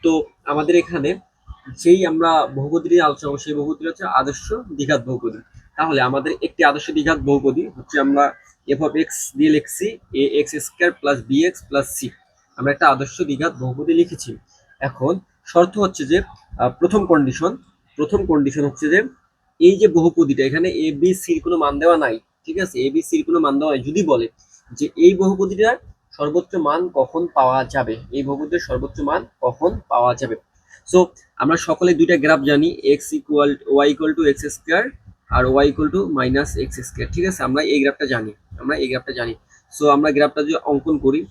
তো আমাদের এখানে যেই আমরা বহুপদী নিয়ে আলোচনা করবো সেই বহুপদী হচ্ছে আদর্শ দ্বিঘাত বহুপদী। তাহলে আমাদের একটি আদর্শ দ্বিঘাত বহুপদী হচ্ছে আমরা এফ অফ এক্স দিয়ে লিখছি a x square plus b x plus c. আমরা একটা আদর্শ দ্বিঘাত বহুপদী লিখেছি। এখন শর্ত হচ্ছে যে প্রথম কন্ডিশন হচ্ছে যে এই যে বহুপদীটা এখানে এ বি সির কোনো মান দেওয়া নাই, ঠিক আছে, এ বি সির কোনো মান দেওয়া নাই। যদি বলে যে এই বহুপদীটার সর্বোচ্চ মান কখন পাওয়া যাবে, এই বহুপদীর সর্বোচ্চ মান কখন পাওয়া যাবে। সো আমরা সকলে দুইটা গ্রাফ জানি, x equal y equal to x square আর y equal to minus x square, ঠিক আছে, আমরা এই গ্রাফটা জানি। সো আমরা গ্রাফটা যদি অঙ্কন করি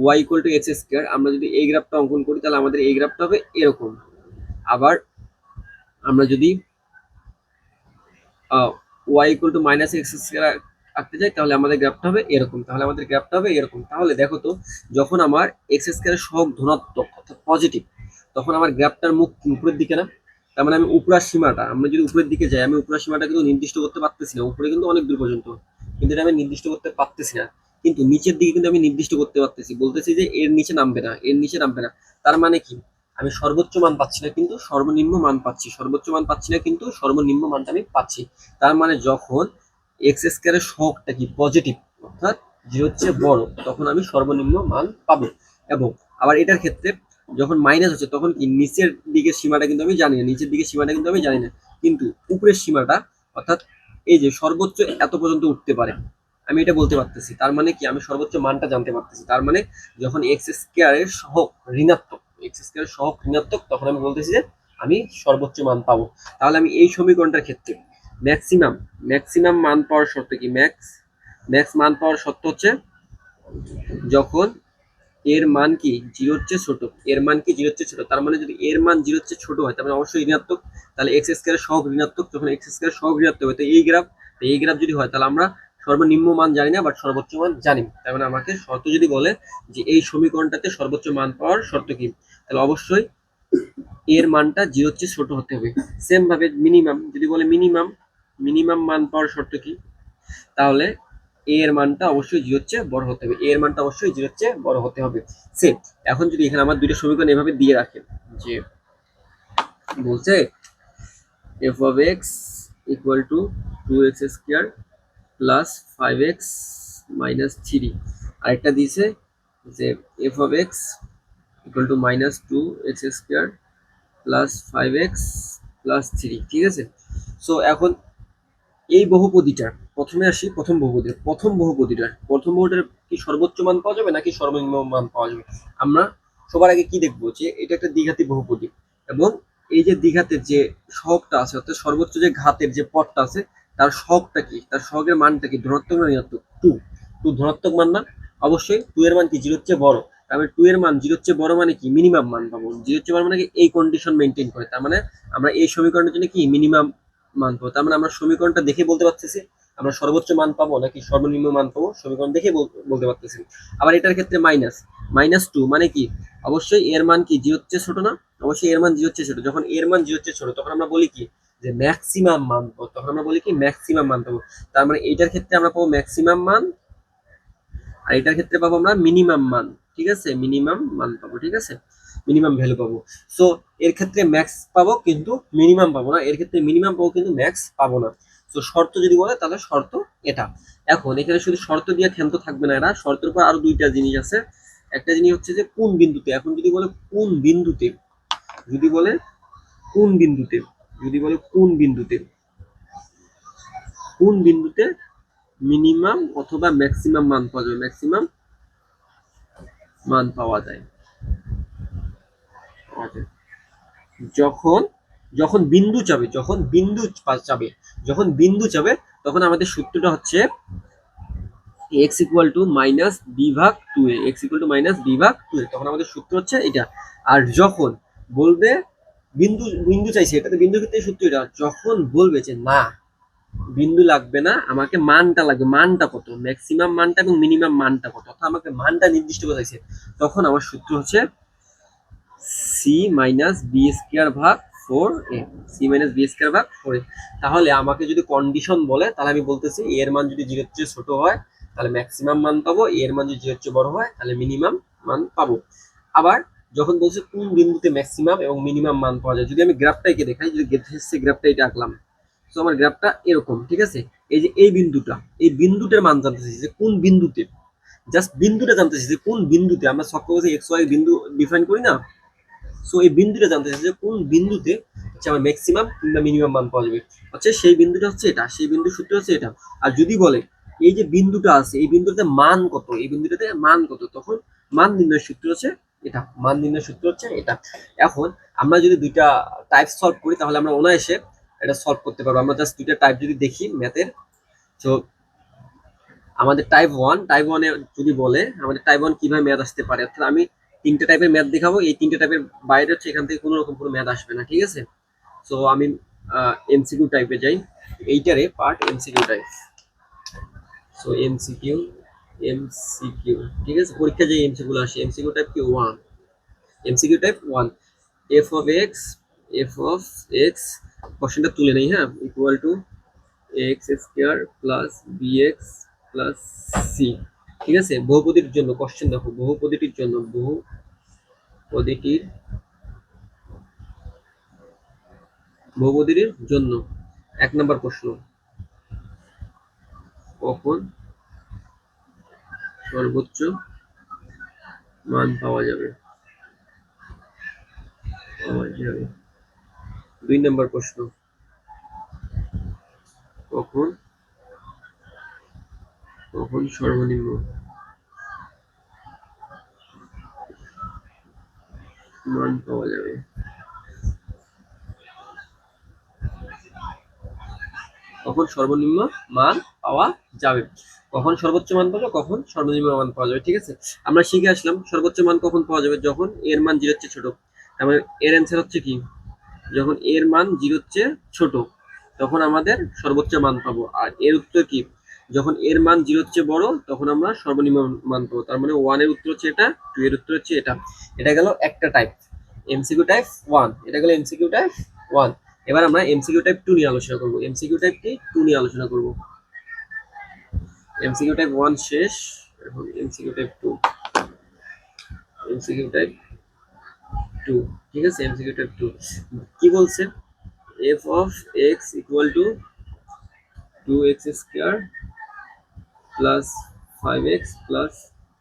y equal to x square, আমরা যদি এই গ্রাফটা অঙ্কন করি তাহলে আমাদের এই গ্রাফটা হবে এরকম। আবার আমরা যদি y equal to minus x square আঁকতে যাই তাহলে আমাদের গ্রাফটা হবে এরকম। তাহলে দেখো তো, যখন আমার এক্স স্কোয়ারের সহগ ধনাত্মক অর্থাৎ পজিটিভ, তখন আমার গ্রাফটার মুখ উপরের দিকে না। তার মানে আমি উপরের সীমাটা, আমরা যদি উপরের দিকে যাই, আমি উপরের সীমাটা কিন্তু নির্দিষ্ট করতে পারতেছি না, উপরে কিন্তু অনেক দূর পর্যন্ত, কিন্তু এটা আমি নির্দিষ্ট করতে পারতেছি না। কিন্তু নিচের দিকে কিন্তু আমি নির্দিষ্ট করতে পারতেছি, বলতেছি যে এর নিচে নামবে না। তার মানে কি, আমি সর্বোচ্চ মান পাচ্ছি না কিন্তু সর্বনিম্ন মান পাচ্ছি, মানটা আমি পাচ্ছি। তার মানে যখন এক্স স্কোয়ারের সহগটা কি পজিটিভ অর্থাৎ জিরোর চেয়ে বড়, তখন আমি সর্বনিম্ন মান পাবো। এবং আবার এটার ক্ষেত্রে যখন মাইনাস হচ্ছে তখন কি নিচের দিকের সীমাটা কিন্তু আমি জানি না, কিন্তু উপরের সীমাটা অর্থাৎ এই যে সর্বোচ্চ এত পর্যন্ত উঠতে পারে আমি এটা বলতে পারতেছি। তার মানে কি, আমি সর্বোচ্চ মানটা জানতে পারতেছি। তার মানে যখন এক্স স্কোয়ারের সহগ ঋণাত্মক তখন আমি বলতেছি যে আমি সর্বোচ্চ মান পাবো। তাহলে আমি এই সমীকরণটার ক্ষেত্রে ম্যাক্সিমাম মান পাওয়ার শর্ত কি, ম্যাক্স মান পাওয়ার শর্ত হচ্ছে যখন এর মান কি জিরোর চেয়ে ছোট, তার মানে যদি এর মান জিরোর চেয়ে ছোট হয় তার মানে অবশ্যই ঋণাত্মক। তাহলে এক্স স্কোয়ারের সহগ ঋণাত্মক, যখন এক্স স্কোয়ারের সহগ ঋণাত্মক হয় তো এই গ্রাফ যদি হয় তাহলে আমরা সর্বনিম্ন মান জানি না বাট সর্বোচ্চ মান জানি। তার মানে আমাকে শর্ত যদি বলে যে এই সমীকরণটাতে সর্বোচ্চ মান পাওয়ার শর্ত কি, তাহলে অবশ্যই এর মানটা জিরোর চেয়ে ছোট হতে হবে। সেম ভাবে মিনিমাম যদি বলে মিনিমাম মান পাওয়ার শর্ত কি, তাহলে এর মানটা অবশ্যই জিরোর চেয়ে বড় হতে হবে। সেম। এখন যদি এখানে আমার দুইটা সমীকরণ এভাবে দিয়ে রাখে যে বলছে F of x equal to 2x square plus 5x minus 3, আরেকটা দিয়েছে যে F of x equal to minus 2x square plus 5x plus 3, ঠিক আছে। সো এখন এই বহুপদীটার প্রথমে আসি, প্রথম বহুপদীটার কি সর্বোচ্চ মান পাওয়া যাবে নাকি সর্বনিম্ন মান পাওয়া যাবে। আমরা সবার আগে কি দেখবো যে এটা একটা দ্বিঘাতী বহুপদী, এবং এই যে দ্বিঘাতের যে সহগটা আছে অর্থাৎ সর্বোচ্চ যে ঘাতের যে পদটা আছে তার সহগটা কি, তার সহগের মানটা কি, ধনাত্মক না ঋণাত্মক, টু ধনাত্মক মান না, অবশ্যই 2 এর মান কি জিরোর চেয়ে বড়। তার মানে 2 এর মান জিরোর চেয়ে বড় মানে কি মিনিমাম মান পাবো, জিরোর চেয়ে বড় মানে কি এই কন্ডিশন মেনটেন করে। তার মানে আমরা এই সমীকরণের জন্য কি মিনিমাম মান পাবো। তার মানে আমরা সমীকরণটা দেখে বলতে পারতেছি আমরা সর্বোচ্চ মান পাবো নাকি সর্বনিম্ন মান পাবো, সমীকরণ দেখে বলতে পারতেছি। আবার এটার ক্ষেত্রে মাইনাস 2 মানে কি, অবশ্যই এর মান কি জিরোর চেয়ে ছোট না, অবশ্যই এর মান জিরোর চেয়ে ছোট। যখন এর মান জিরোর চেয়ে ছোট তখন আমরা বলি কি যে ম্যাক্সিমাম মান পাবো, তার মানে এইটার ক্ষেত্রে আমরা পাবো ম্যাক্সিমাম মান, আর এটার ক্ষেত্রে পাবো আমরা মিনিমাম মান, ঠিক আছে, মিনিমাম মান পাবো, ঠিক আছে, মিনিমাম ভ্যালু পাবো। সো এর ক্ষেত্রে ম্যাক্স পাবো কিন্তু মিনিমাম পাবো না, এর ক্ষেত্রে মিনিমাম পাবো কিন্তু ম্যাক্স পাবো না। তো শর্ত যদি বলে তাহলে শর্ত এটা। এখন এখানে শুধু শর্ত দিয়ে ক্ষান্ত থাকবে না, এরা শর্তের উপর আরো দুইটা জিনিস আছে। একটা জিনিস হচ্ছে যে কোন বিন্দুতে, এখন যদি বলে কোন বিন্দুতে, যদি বলে কোন বিন্দুতে কোন বিন্দুতে মিনিমাম অথবা ম্যাক্সিমাম মান পাওয়া যাবে, যখন যখন বিন্দু চাবে তখন আমাদের সূত্রটা হচ্ছে x equal to minus b ভাগ 2a, তখন আমাদের সূত্র হচ্ছে এটা। আর যখন বলবে বিন্দু চাইছে, এটাতে বিন্দু ক্ষেত্রে সূত্র এটা, যখন বলবে যে না বিন্দু লাগবে না আমাকে মানটা লাগবে, মানটা কত, ম্যাক্সিমাম মানটা এবং মিনিমাম মানটা কত, অর্থাৎ আমাকে মানটা নির্দিষ্ট করে চাইছে, তখন আমার সূত্র হচ্ছে সি মাইনাস বি স্কোয়ার ভাগ 4a, তাহলে আমাকে যদি কন্ডিশন বলে তাহলে আমি বলতেছি এর মান যদি জিরোর চেয়ে ছোট হয় তাহলে ম্যাক্সিমাম মান পাবো, এর মান যদি জিরোর চেয়ে বড় হয় তাহলে মিনিমাম মান পাবো। আবার যখন বলছে কোন বিন্দুতে ম্যাক্সিমাম এবং মিনিমাম মান পাওয়া যায়। যদি আমি গ্রাফটা এঁকে দেখাই, যদি গ্রাফটা এটা আঁকলাম, তো আমার গ্রাফটা এরকম, ঠিক আছে। এই যে এই বিন্দুটা, এই বিন্দুটার মান জানতে চাইছি যে কোন বিন্দুতে, জাস্ট বিন্দুটা জানতে চাইছি যে কোন বিন্দুতে, আমরা সবসময় এক্স ওয়াই বিন্দু ডিফাইন করি না, সো এই বিন্দুটা জানতে চাইছি যে কোন বিন্দুতে হচ্ছে আমার ম্যাক্সিমাম কিংবা মিনিমাম মান পাওয়া যাবে, হচ্ছে সেই বিন্দুটা হচ্ছে এটা, সেই বিন্দুর সূত্র হচ্ছে এটা। আর যদি বলে এই যে বিন্দুটা আছে, এই বিন্দুতে মান কত, এই বিন্দুটাতে মান কত, তখন মান নির্ণয়ের সূত্র হচ্ছে এটা, মান নির্ণয়ের সূত্র হচ্ছে এটা। এখন আমরা যদি দুইটা টাইপ সলভ করি তাহলে আমরা অনায়াসে এটা সলভ করতে পারবো। আমরা জাস্ট দুইটা টাইপ যদি দেখি ম্যাথের, তো আমাদের টাইপ ওয়ান, টাইপ ওয়ানে যদি বলে আমাদের টাইপ ওয়ান কিভাবে ম্যাথ আসতে পারে, অর্থাৎ আমি তিনটে টাইপের ম্যাথ দেখাবো, এই তিনটে টাইপের বাইরে হচ্ছে এখান থেকে কোনো রকম কোনো ম্যাথ আসবে না, ঠিক আছে। সো আমি এমসিকিউ টাইপে যাই, এইটারে part MCQ type. So MCQ, MCQ, ঠিক আছে, পরীক্ষা যে এমসিকিউ আসে, এমসিকিউ টাইপ কি one, MCQ type one, f of x, f of x, কোশ্চেনটা তুলে নেই, হ্যাঁ, equal to x square plus b x plus c, ঠিক আছে। বহুপদীর জন্য কোশ্চেন দেখো, বহুপদীটির জন্য, বহুপদীটির, বহুপদীটির জন্য 1 নম্বর প্রশ্ন, কখন সর্বোচ্চ মান পাওয়া যাবে, পাওয়া যাবে। 2 নম্বর প্রশ্ন, কখন, কখন সর্বনিম্ন মান পাওয়া যাবে। কখন সর্বনিম্ন মান পাওয়া যাবে, কখন সর্বোচ্চ মান পাওয়া যাবে, কখন সর্বনিম্ন মান পাওয়া যাবে, ঠিক আছে। আমরা শিখে আসলাম সর্বোচ্চ মান কখন পাওয়া যাবে, যখন এর মান 0 চেয়ে ছোট। তার মানে এর অ্যান্সার হচ্ছে কি, যখন এর মান 0 চেয়ে ছোট তখন আমাদের সর্বোচ্চ মান পাবো। আর এর উত্তর কি, যখন এর মান 0 চেয়ে বড় তখন আমরা সর্বনিম্ন মান পাবো। তার মানে 1 এর উত্তর হচ্ছে এটা, 2 এর উত্তর হচ্ছে এটা। এটা গেল একটা টাইপ, এমসিকিউ টাইপ 1, এটা গেল এমসিকিউ টাইপ 1। এবার আমরা এমসিকিউ টাইপ 2 নিয়ে আলোচনা করব, এমসিকিউ টাইপ 2 নিয়ে আলোচনা করব। এমসিকিউ টাইপ 1 শেষ, এখন এমসিকিউ টাইপ 2, এমসিকিউ টাইপ 2, ঠিক আছে। এমসিকিউ টাইপ 2 কি বলছে, f of x equal to 2x square plus 5x plus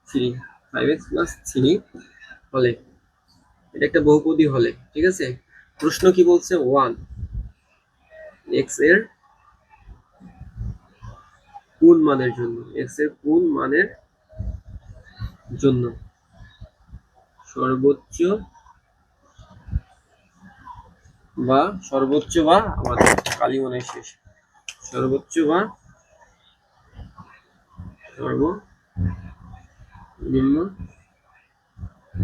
3, 5x plus 3 হলে, এটা একটা বহুপদী হলে, ঠিক আছে। প্রশ্ন কি বলছে, 1 x এর কোন মানের জন্য, x এর কোন মানের জন্য সর্বোচ্চ বা আমাদের কালী মনে শেষ, সর্বোচ্চ বা সর্বনিম্ন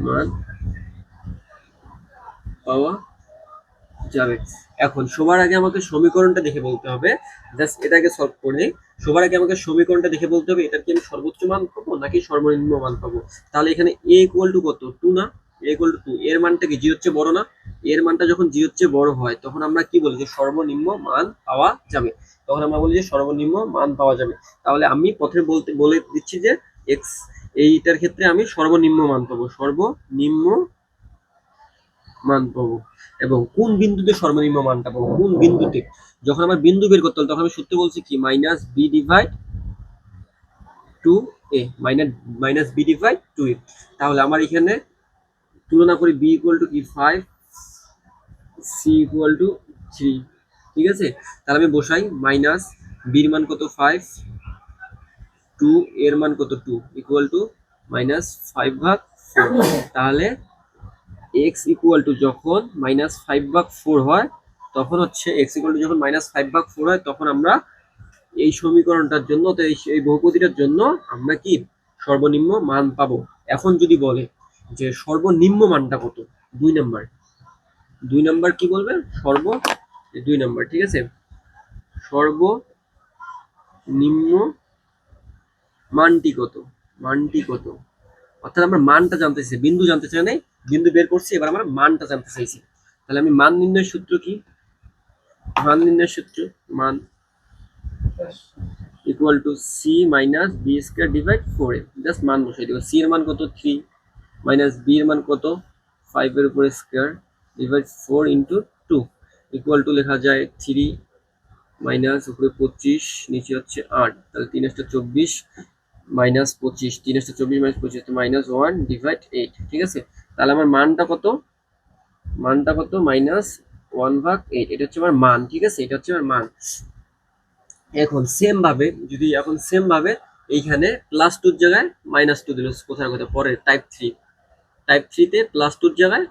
মান পাওয়া যাবে। এখন সবার আগে আমাকে সমীকরণটা দেখে বলতে হবে, জাস্ট এটাকে সলভ করে সবার আগে আমাকে সমীকরণটা দেখে বলতে হবে এটার কি আমি সর্বোচ্চ মান পাবো নাকি সর্বনিম্ন মান পাবো। তাহলে এখানে a ইকুয়াল টু কত, 2 না, a ইকুয়াল টু 2, এর মানটা কি 0 চেয়ে বড় না, এর মানটা যখন 0 চেয়ে বড় হয় তখন আমরা কি বলি যে সর্বনিম্ন মান পাওয়া যাবে, তখন আমরা বলি যে সর্বনিম্ন মান পাওয়া যাবে। তাহলে আমি প্রথমে বলে দিচ্ছি যে x, এইটার ক্ষেত্রে আমি সর্বনিম্ন মান পাবো, সর্বনিম্ন মান পাবো। এবং কোন বিন্দুতে সর্বনিম্ন মানটা পাবো, কোন বিন্দুতে, যখন আমার বিন্দু বের করতে হবে তখন আমি সূত্র বলছি কি, মাইনাস বি ডিভাইড টু এ, মাইনাস বি ডিভাইড টু এ। তাহলে আমার এখানে তুলনা করি, বি ইকুয়াল টু কি 5, সি ইকুয়াল টু 3, ঠিক আছে। তাহলে আমি বসাই, মাইনাস বির মান কত 5, 2 এর মান কত 2, ইকুয়াল টু মাইনাস 5/4। তাহলে x ইকুয়াল টু যখন -5/4 হয় তখন হচ্ছে, x ইকুয়াল টু যখন -5/4 হয় তখন আমরা এই সমীকরণটার জন্য, তো এই বহুপদীটার জন্য আমরা কি সর্বনিম্ন মান পাবো। এখন যদি বলে যে সর্বনিম্ন মানটা কত, 2 নাম্বার, 2 নাম্বার কি বলবে, 2 নাম্বার, ঠিক আছে, সর্বনিম্ন মানটি কত, মানটি কত, অর্থাৎ আমরা মানটা জানতে চাইছি, বিন্দু জানতে চাই নাই, বিন্দু বের করছি, এবার আমরা মানটা জানতে চাইছি। তাহলে আমি মান নির্ণয়ের সূত্র কি, মান নির্ণয়ের সূত্র, মান equal to c minus b square divide 4, just মান বসাই দেবো। সি এর মান কত 3, মাইনাস বি এর মান কত 5 এর উপরে square divide 4 into 2 equal to লেখা যায় 3 মাইনাস উপরে 25 নিচে হচ্ছে 8, তাহলে 3 * 24 মাইনাস 25, 3 * 24 মাইনাস 25 মাইনাস 1 ডিভাইড 8। ঠিক আছে, তাহলে আমার মানটা কত? মাইনাস 1/8, এটা হচ্ছে আমার মান। ঠিক আছে, এটা হচ্ছে আমার মান। এখন সেম ভাবে এইখানে প্লাস 2 এর জায়গায় মাইনাস 2 দিল, কোথায় পরে টাইপ 3 তে প্লাস 2 এর জায়গায়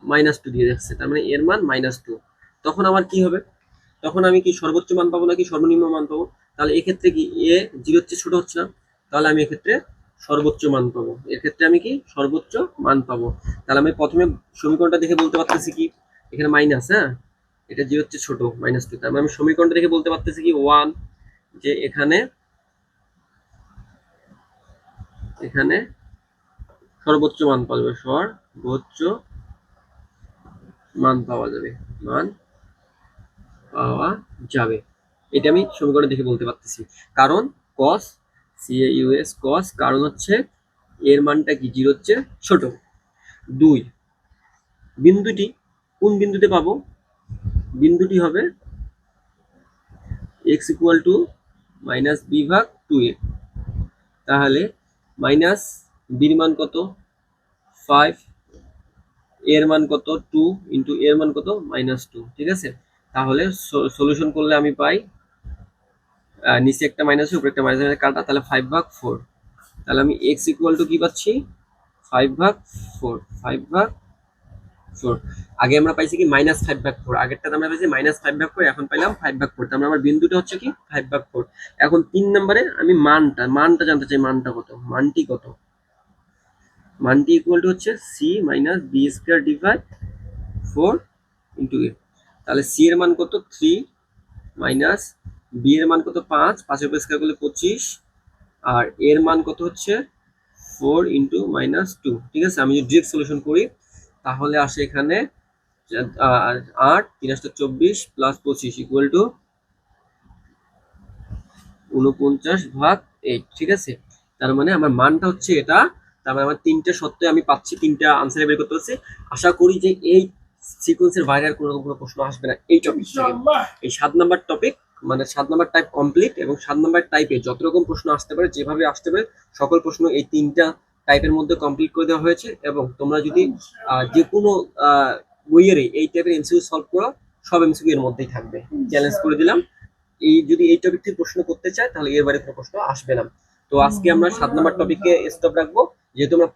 মাইনাস 2 দিয়ে যাচ্ছে, তার মানে এর মান -2। তখন আমার কি হবে? তখন আমি কি সর্বোচ্চ মান পাবো নাকি সর্বনিম্ন মান পাবো? তাহলে এক্ষেত্রে কি এ 0 চেয়ে ছোট হচ্ছে না? তাহলে আমি এক্ষেত্রে সর্বোচ্চ মান পাবো। এর ক্ষেত্রে আমি কি সর্বোচ্চ মান পাবো। তাহলে আমি প্রথমে সমীকরণটা দেখে বলতে পারতেছি কি এখানে মাইনাস, হ্যাঁ এটা 0 চেয়ে ছোট -2, তার মানে আমি সমীকরণটা দেখে বলতে পারতেছি কি 1, যে এখানে সর্বোচ্চ মান পাওয়া যাবে। এটা আমি সমীকরণ দেখে বলতে পারতেছি। কারণ cos cos, কারণ হচ্ছে এর মানটা কি 0 হচ্ছে ছোট। 2, বিন্দুটি কোন বিন্দুতে পাবো? বিন্দুটি হবে x = -b/2a। তাহলে মাইনাস বির মান কত? 5, এর মান কত? 2 ইন্টু এর মান কত? -2। ঠিক আছে, তাহলে সলিউশন করলে আমি পাই নিচে একটা মাইনাস উপরে একটা মাইনাস কাটা, তাহলে 5/4। তাহলে আমি x = কি পাচ্ছি? 5/4। আগে আমরা পাইছি কি -5/4, আগেরটাতে আমরা পাইছি -5/4, এখন পাইলাম 5/4। তার মানে আমার বিন্দুটা হচ্ছে কি 5/4। এখন 3 নম্বরে আমি মানটা জানতে চাই, মানটা কত? মানটি ইকুয়াল টু হচ্ছে c - b² divide 4 into a। তাহলে c এর মান কত? 3 মাইনাস b এর মান কত? 5, 5 এর উপর স্কয়ার করলে 25, আর এর মান কত হচ্ছে 4 ইন্টু -2। ঠিক আছে, আমি যদি ডিরেক্ট সলিউশন করি তাহলে আসে এখানে 8, 3 * 24 প্লাস 25 ইকুয়াল টু 49/8। ঠিক আছে, তার মানে আমার মানটা হচ্ছে এটা। তার মানে আমার 3টে সত্যি আমি পাচ্ছি, 3টা আনসার বের করতে পারছি। আশা করি যে এই সিকোয়েন্সের বাইরে আর কোনো প্রশ্ন আসবে না এই টপিক থেকে। এই 7 নাম্বার টপিক মানে 7 নাম্বার টাইপ কমপ্লিট, এবং 7 নাম্বার টাইপে যত রকম প্রশ্ন আসতে পারে, যেভাবে আসতে পারে সকল প্রশ্ন এই 3টা টাইপের মধ্যে কমপ্লিট করে দেওয়া হয়েছে। এবং তোমরা যদি যে কোনো বইয়েরই এই টাইপের এমসিকিউ সলভ করো, সব এমসিকিউ এর মধ্যেই থাকবে। চ্যালেঞ্জ করে দিলাম। যদি এই টপিক থেকে প্রশ্ন করতে চায় তাহলে এর বাইরে কোনো প্রশ্ন আসবে না। তো আজকে আমরা 7 নাম্বার টপিকে স্টপ রাখবো, যেহেতু আমরা